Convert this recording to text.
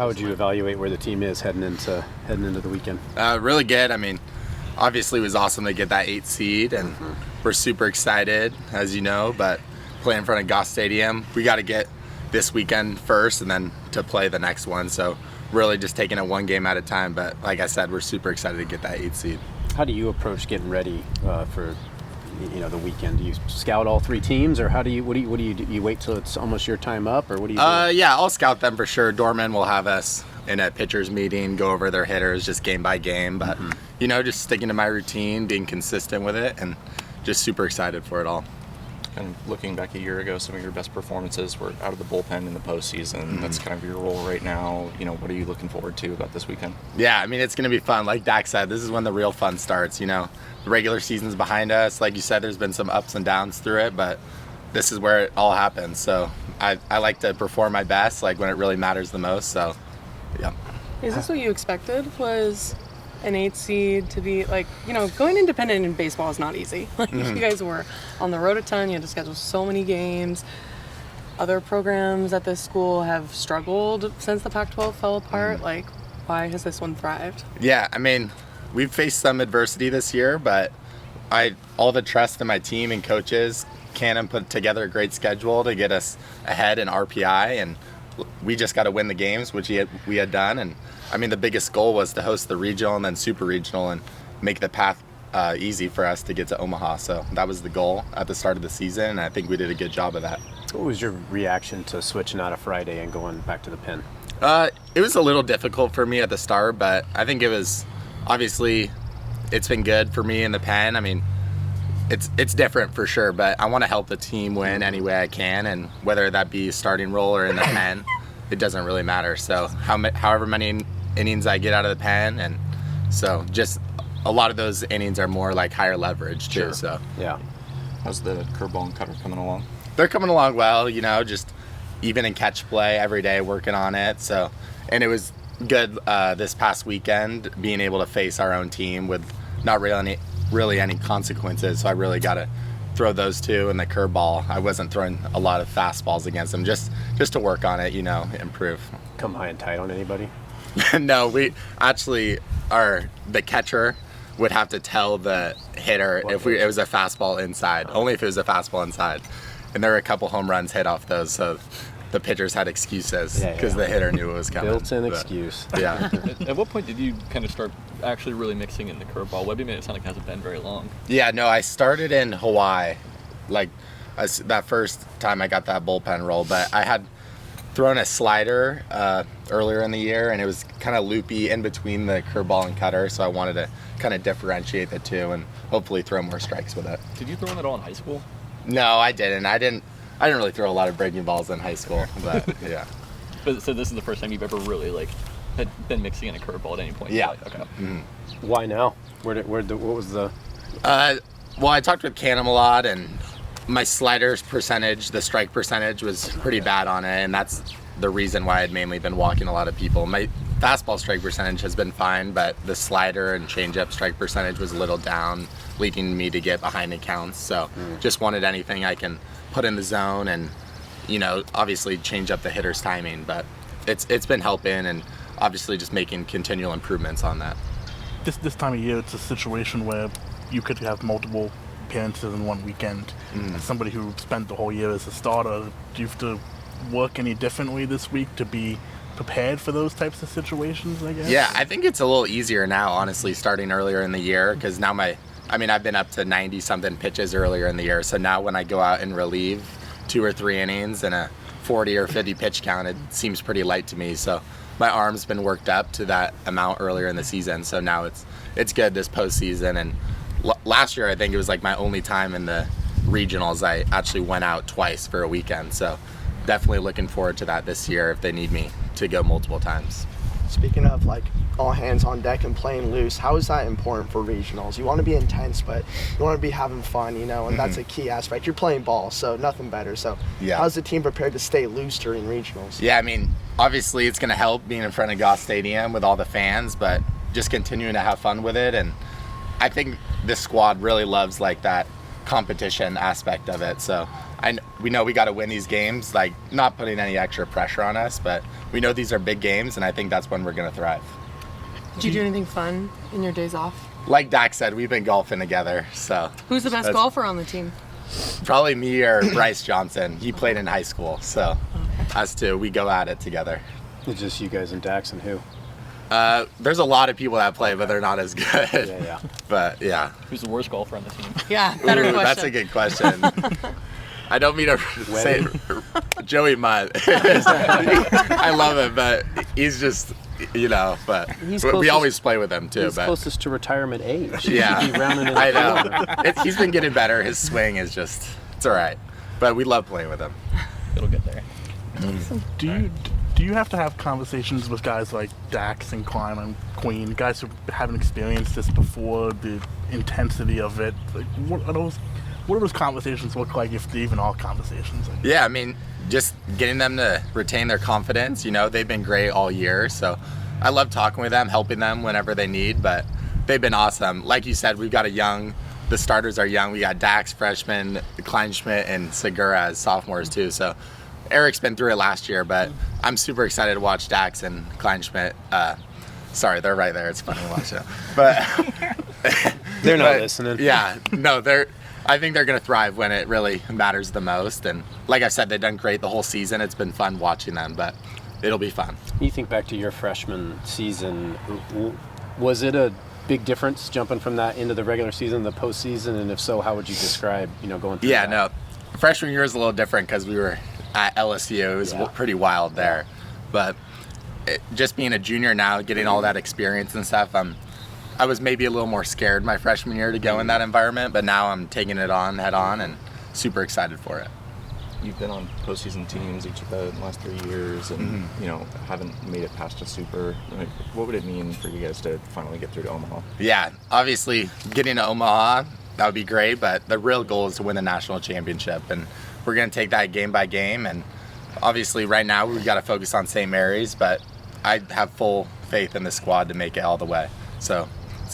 How would you evaluate where the team is heading into the weekend? Really good. I mean, obviously it was awesome to get that 8th seed, and we're super excited, as you know, but playing in front of Goss Stadium, we got to get this weekend first and then to play the next one. So really just taking it one game at a time. But like I said, we're super excited to get that 8th seed. How do you approach getting ready for the weekend? Do you scout all 3 teams, or what do you do? You wait till it's almost your time up, or what do you do? Yeah, I'll scout them for sure. Dorman will have us in a pitchers meeting, go over their hitters just game by game. But just sticking to my routine, being consistent with it, and just super excited for it all. And looking back a year ago, some of your best performances were out of the bullpen in the postseason. That's kind of your role right now. What are you looking forward to about this weekend? Yeah, I mean, it's going to be fun. Like Dak said, this is when the real fun starts. The regular season's behind us. Like you said, there's been some ups and downs through it, but this is where it all happens. So I like to perform my best, like when it really matters the most. So, yeah. Is this what you expected? Was an 8th seed to be going independent in baseball is not easy. You guys were on the road a ton. You had to schedule so many games. Other programs at this school have struggled since the Pac-12 fell apart. Why has this one thrived? Yeah, I mean, we've faced some adversity this year, but all the trust in my team and coaches. Cannon put together a great schedule to get us ahead in RPI, and we just got to win the games, which we had done. And I mean, the biggest goal was to host the regional and then super regional and make the path easy for us to get to Omaha. So that was the goal at the start of the season, and I think we did a good job of that. What was your reaction to switching out of Friday and going back to the pen? It was a little difficult for me at the start, but I think it was obviously it's been good for me in the pen. I mean, it's different for sure, but I want to help the team win any way I can, and whether that be starting role or in the pen, it doesn't really matter. So however many innings I get out of the pen, and so just a lot of those innings are more like higher leverage too. Sure. So yeah. How's the curveball and cutter coming along? They're coming along well, just even in catch play every day, working on it. So, and it was good this past weekend being able to face our own team with not really any consequences. So I really got to throw those 2 and the curveball. I wasn't throwing a lot of fastballs against them, just to work on it, improve. Come high and tight on anybody? No, we actually the catcher would have to tell the hitter if it was a fastball inside, only if it was a fastball inside. And there were a couple home runs hit off those, so the pitchers had excuses because the hitter knew it was coming. Built-in excuse. Yeah. At what point did you kind of start actually really mixing in the curveball? Webby made it sound like it hasn't been very long. Yeah, no, I started in Hawaii, that first time I got that bullpen role, but I had thrown a slider earlier in the year, and it was kind of loopy in between the curveball and cutter, so I wanted to kind of differentiate the 2 and hopefully throw more strikes with it. Did you throw it at all in high school? No, I didn't. I didn't really throw a lot of breaking balls in high school, but yeah. So this is the first time you've ever really had been mixing in a curveball at any point? Yeah. Okay. Mm-hmm. Why now? What was the? Well, I talked with Canham a lot, and my sliders percentage, the strike percentage, was pretty bad on it, and that's the reason why I'd mainly been walking a lot of people. My fastball strike percentage has been fine, but the slider and changeup strike percentage was a little down, leading me to get behind the counts. So just wanted anything I can put in the zone and, obviously change up the hitter's timing. But it's been helping, and obviously just making continual improvements on that. This time of year, it's a situation where you could have multiple appearances in one weekend. As somebody who spent the whole year as a starter, do you have to work any differently this week to be prepared for those types of situations, I guess? Yeah, I think it's a little easier now, honestly, starting earlier in the year, because now I've been up to 90-something pitches earlier in the year, so now when I go out and relieve 2 or 3 innings and a 40 or 50 pitch count, it seems pretty light to me. So my arm's been worked up to that amount earlier in the season, so now it's good this postseason. And last year, I think it was my only time in the regionals I actually went out twice for a weekend, so definitely looking forward to that this year if they need me to go multiple times. Speaking of all hands on deck and playing loose, how is that important for regionals? You want to be intense, but you want to be having fun, and that's a key aspect. You're playing ball, so nothing better. So how's the team prepared to stay loose during regionals? Yeah, I mean, obviously it's going to help being in front of Goss Stadium with all the fans, but just continuing to have fun with it. And I think this squad really loves that competition aspect of it. So we know we got to win these games, like not putting any extra pressure on us, but we know these are big games, and I think that's when we're going to thrive. Did you do anything fun in your days off? Like Dak said, we've been golfing together, so. Who's the best golfer on the team? Probably me or Bryce Johnson. He played in high school, so us two, we go at it together. It's just you guys and Dax and who? There's a lot of people that play, but they're not as good. Yeah. But yeah. Who's the worst golfer on the team? Yeah, better Ooh, question. that's a good question. I don't mean to say Joey Mudd. I love him, but he's just, but we always play with him too. He's but closest to retirement age. yeah, He'd be rounding in the I know. field. He's been getting better. His swing is just, it's all right. But we love playing with him. It'll get there. Do you have to have conversations with guys like Dax and Klein and Queen, guys who haven't experienced this before, the intensity of it? Like, what do those conversations look like, if they even are conversations? Yeah, I mean, just getting them to retain their confidence. They've been great all year, so I love talking with them, helping them whenever they need, but they've been awesome. Like you said, we've got the starters are young. We got Dax, freshman, Kleinschmidt, and Segura as sophomores too, so Eric's been through it last year, but I'm super excited to watch Dax and Kleinschmidt. Sorry, they're right there. It's funny to watch them. But They're not listening. Yeah, no, I think they're going to thrive when it really matters the most. And like I said, they've done great the whole season. It's been fun watching them, but it'll be fun. You think back to your freshman season, was it a big difference jumping from that into the regular season, the postseason? And if so, how would you describe, going through that? No, freshman year is a little different because we were at LSU. It was pretty wild there. But just being a junior now, getting all that experience and stuff, I was maybe a little more scared my freshman year to go in that environment, but now I'm taking it on head on and super excited for it. You've been on postseason teams each of the last 3 years and, haven't made it past a super. What would it mean for you guys to finally get through to Omaha? Yeah, obviously getting to Omaha, that would be great, but the real goal is to win the national championship, and we're going to take that game by game. And obviously right now we've got to focus on St. Mary's, but I have full faith in the squad to make it all the way. So